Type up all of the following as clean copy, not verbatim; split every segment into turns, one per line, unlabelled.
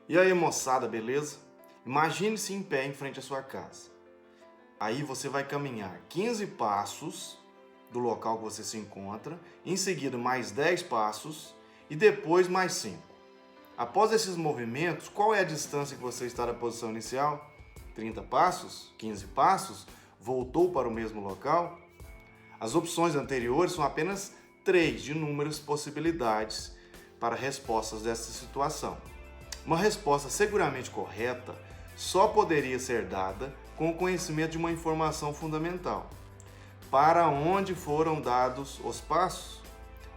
E aí, moçada, beleza? Imagine-se em pé em frente à sua casa. Aí você vai caminhar 15 passos do local que você se encontra, em seguida mais 10 passos e depois mais 5. Após esses movimentos, qual é a distância que você está da posição inicial? 30 passos? 15 passos? Voltou para o mesmo local? As opções anteriores são apenas 3 de inúmeras possibilidades para respostas dessa situação. Uma resposta seguramente correta só poderia ser dada com o conhecimento de uma informação fundamental. Para onde foram dados os passos?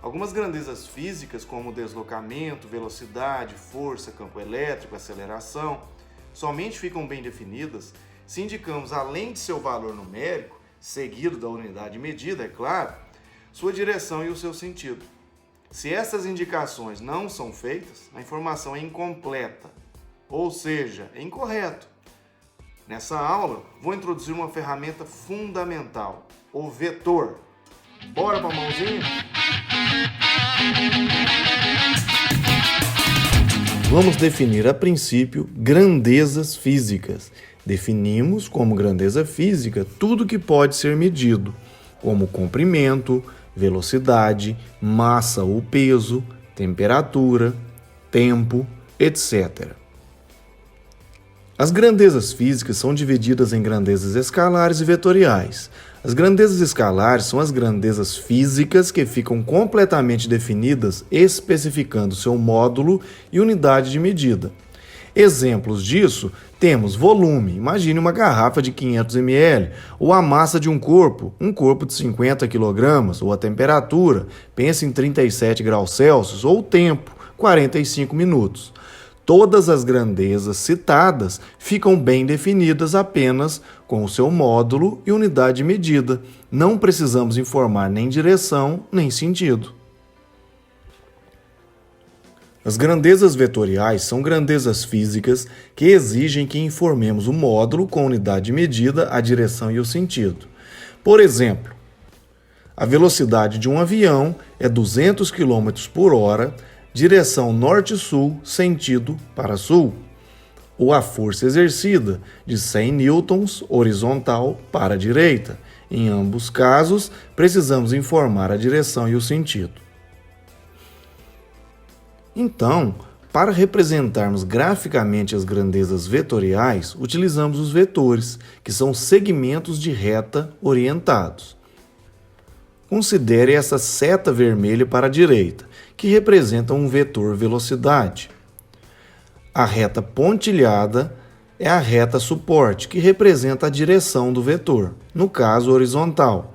Algumas grandezas físicas, como deslocamento, velocidade, força, campo elétrico, aceleração, somente ficam bem definidas se indicamos, além de seu valor numérico, seguido da unidade medida, é claro, sua direção e o seu sentido. Se essas indicações não são feitas, a informação é incompleta, ou seja, é incorreto. Nessa aula, vou introduzir uma ferramenta fundamental, o vetor. Bora para a mãozinha? Vamos definir a princípio grandezas físicas. Definimos como grandeza física tudo que pode ser medido, como comprimento, velocidade, massa ou peso, temperatura, tempo, etc. As grandezas físicas são divididas em grandezas escalares e vetoriais. As grandezas escalares são as grandezas físicas que ficam completamente definidas, especificando seu módulo e unidade de medida. Exemplos disso, temos volume, imagine uma garrafa de 500 ml, ou a massa de um corpo de 50 kg, ou a temperatura, pense em 37 graus Celsius, ou o tempo, 45 minutos. Todas as grandezas citadas ficam bem definidas apenas com o seu módulo e unidade de medida. Não precisamos informar nem direção, nem sentido. As grandezas vetoriais são grandezas físicas que exigem que informemos o módulo com a unidade de medida, a direção e o sentido. Por exemplo, a velocidade de um avião é 200 km por hora, direção norte-sul, sentido para sul. Ou a força exercida, de 100 newtons, horizontal para direita. Em ambos casos, precisamos informar a direção e o sentido. Então, para representarmos graficamente as grandezas vetoriais, utilizamos os vetores, que são segmentos de reta orientados. Considere essa seta vermelha para a direita, que representa um vetor velocidade. A reta pontilhada é a reta suporte, que representa a direção do vetor, no caso horizontal.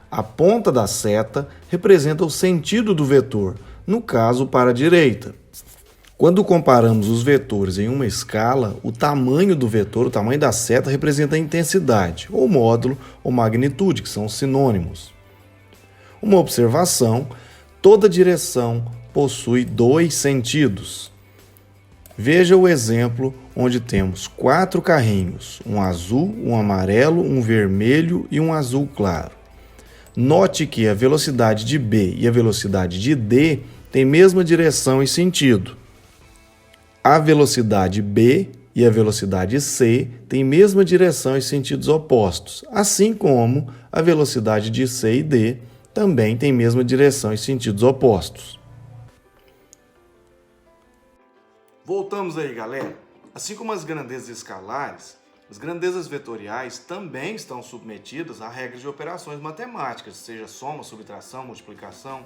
A ponta da seta representa o sentido do vetor, no caso para a direita. Quando comparamos os vetores em uma escala, o tamanho do vetor, o tamanho da seta, representa a intensidade, ou módulo, ou magnitude, que são sinônimos. Uma observação: toda direção possui 2 sentidos. Veja o exemplo onde temos 4 carrinhos, um azul, um amarelo, um vermelho e um azul claro. Note que a velocidade de B e a velocidade de D têm mesma direção e sentido. A velocidade B e a velocidade C têm mesma direção e sentidos opostos, assim como a velocidade de C e D também têm mesma direção e sentidos opostos. Voltamos aí, galera. Assim como as grandezas escalares, as grandezas vetoriais também estão submetidas a regras de operações matemáticas, seja soma, subtração, multiplicação.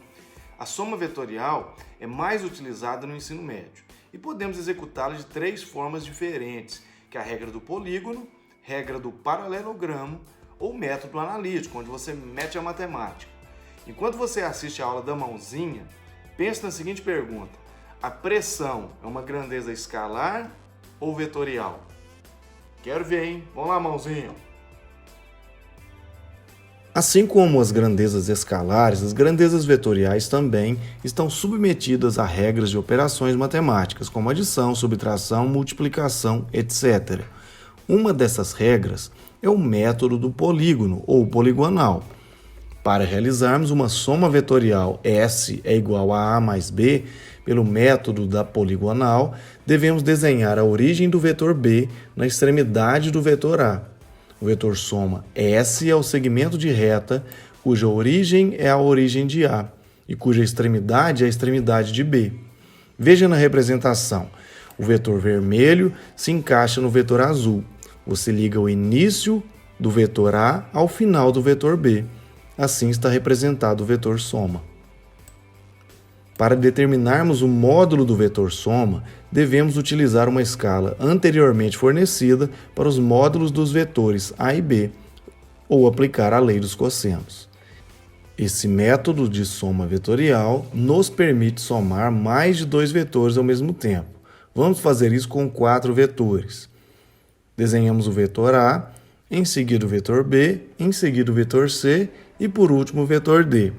A soma vetorial é mais utilizada no ensino médio e podemos executá-la de 3 formas diferentes, que é a regra do polígono, regra do paralelogramo ou método analítico, onde você mete a matemática. Enquanto você assiste a aula da mãozinha, pense na seguinte pergunta: a pressão é uma grandeza escalar ou vetorial? Quero ver, hein? Vamos lá, mãozinha! Assim como as grandezas escalares, as grandezas vetoriais também estão submetidas a regras de operações matemáticas, como adição, subtração, multiplicação, etc. Uma dessas regras é o método do polígono ou poligonal. Para realizarmos uma soma vetorial S é igual a A mais B, Pelo método da poligonal, devemos desenhar a origem do vetor B na extremidade do vetor A. O vetor soma S é o segmento de reta cuja origem é a origem de A e cuja extremidade é a extremidade de B. Veja na representação, o vetor vermelho se encaixa no vetor azul. Você liga o início do vetor A ao final do vetor B. Assim está representado o vetor soma. Para determinarmos o módulo do vetor soma, devemos utilizar uma escala anteriormente fornecida para os módulos dos vetores A e B, ou aplicar a lei dos cossenos. Esse método de soma vetorial nos permite somar mais de 2 vetores ao mesmo tempo. Vamos fazer isso com 4 vetores. Desenhamos o vetor A, em seguida o vetor B, em seguida o vetor C e por último o vetor D.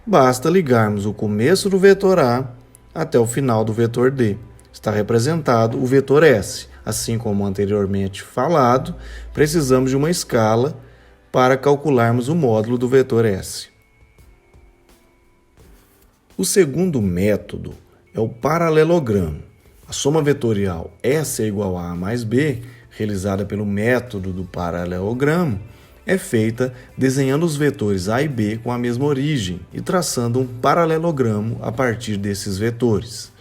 Basta ligarmos o começo do vetor A até o final do vetor D. Está representado o vetor S. Assim como anteriormente falado, precisamos de uma escala para calcularmos o módulo do vetor S. O segundo método é o paralelogramo. A soma vetorial S é igual a A mais B, realizada pelo método do paralelogramo, é feita desenhando os vetores A e B com a mesma origem e traçando um paralelogramo a partir desses vetores.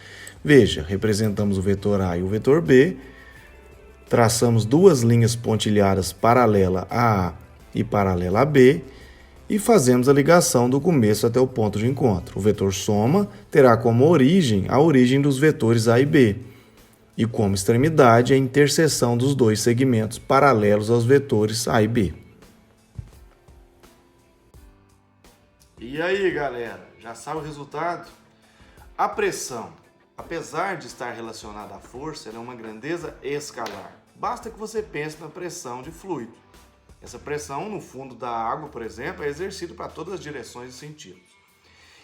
Veja, representamos o vetor A e o vetor B, traçamos 2 linhas pontilhadas paralela a A e paralela a B e fazemos a ligação do começo até o ponto de encontro. O vetor soma terá como origem a origem dos vetores A e B e como extremidade a interseção dos 2 segmentos paralelos aos vetores A e B. E aí, galera, já sabe o resultado? A pressão, apesar de estar relacionada à força, ela é uma grandeza escalar. Basta que você pense na pressão de fluido. Essa pressão no fundo da água, por exemplo, é exercida para todas as direções e sentidos.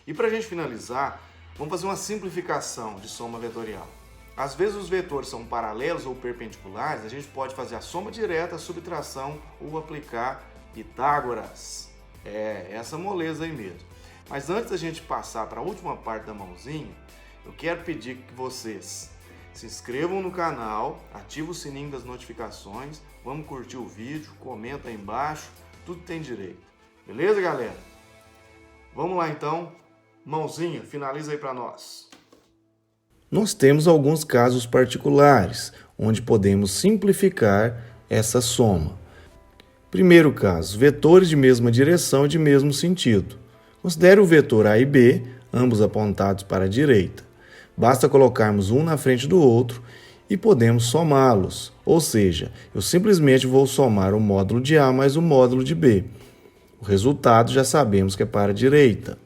E para a gente finalizar, vamos fazer uma simplificação de soma vetorial. Às vezes os vetores são paralelos ou perpendiculares, a gente pode fazer a soma direta, a subtração ou aplicar Pitágoras. Essa moleza aí mesmo. Mas antes da gente passar para a última parte da mãozinha, eu quero pedir que vocês se inscrevam no canal, ativem o sininho das notificações, vamos curtir o vídeo, comenta aí embaixo, tudo tem direito. Beleza, galera? Vamos lá então. Mãozinha, finaliza aí para nós. Nós temos alguns casos particulares, onde podemos simplificar essa soma. Primeiro caso, vetores de mesma direção e de mesmo sentido. Considere o vetor A e B, ambos apontados para a direita. Basta colocarmos um na frente do outro e podemos somá-los, ou seja, eu simplesmente vou somar o módulo de A mais o módulo de B. O resultado já sabemos que é para a direita.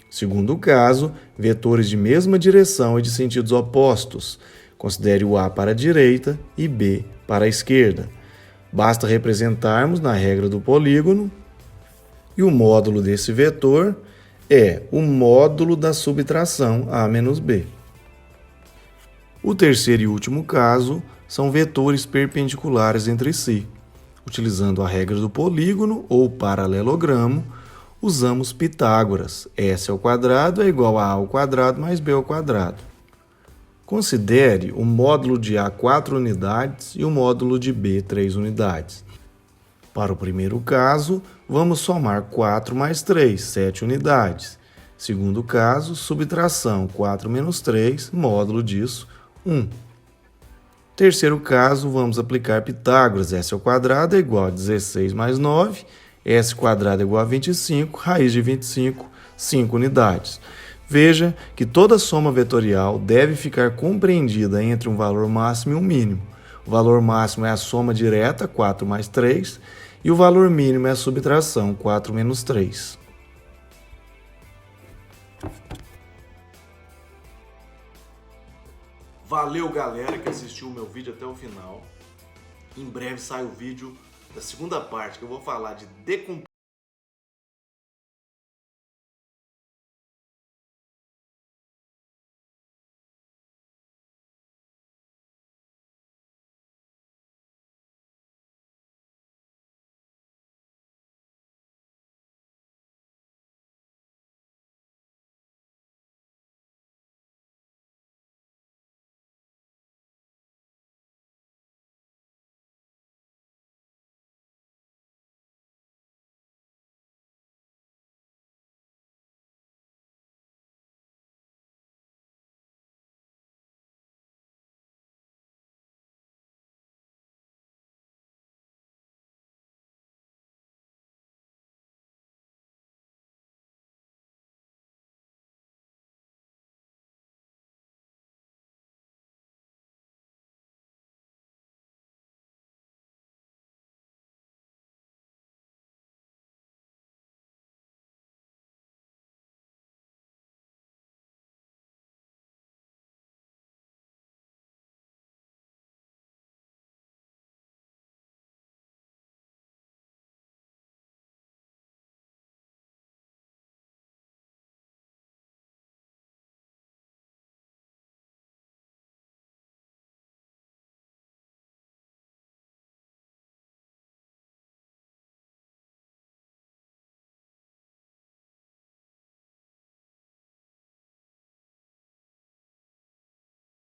Segundo caso, vetores de mesma direção e de sentidos opostos. Considere o A para a direita e B para a esquerda. Basta representarmos na regra do polígono e o módulo desse vetor é o módulo da subtração A menos B. O terceiro e último caso são vetores perpendiculares entre si. Utilizando a regra do polígono ou paralelogramo, usamos Pitágoras. S ao quadrado é igual a A ao quadrado mais B ao quadrado. Considere o módulo de A 4 unidades e o módulo de B 3 unidades. Para o primeiro caso, vamos somar 4 mais 3, 7 unidades. Segundo caso, subtração 4 menos 3, módulo disso, 1. Terceiro caso, vamos aplicar Pitágoras. S ao quadrado é igual a 16 mais 9, S quadrado é igual a 25, raiz de 25, 5 unidades. Veja que toda soma vetorial deve ficar compreendida entre um valor máximo e um mínimo. O valor máximo é a soma direta, 4 mais 3, e o valor mínimo é a subtração, 4 menos 3. Valeu, galera, que assistiu o meu vídeo até o final. Em breve sai o vídeo da segunda parte, que eu vou falar de decomposição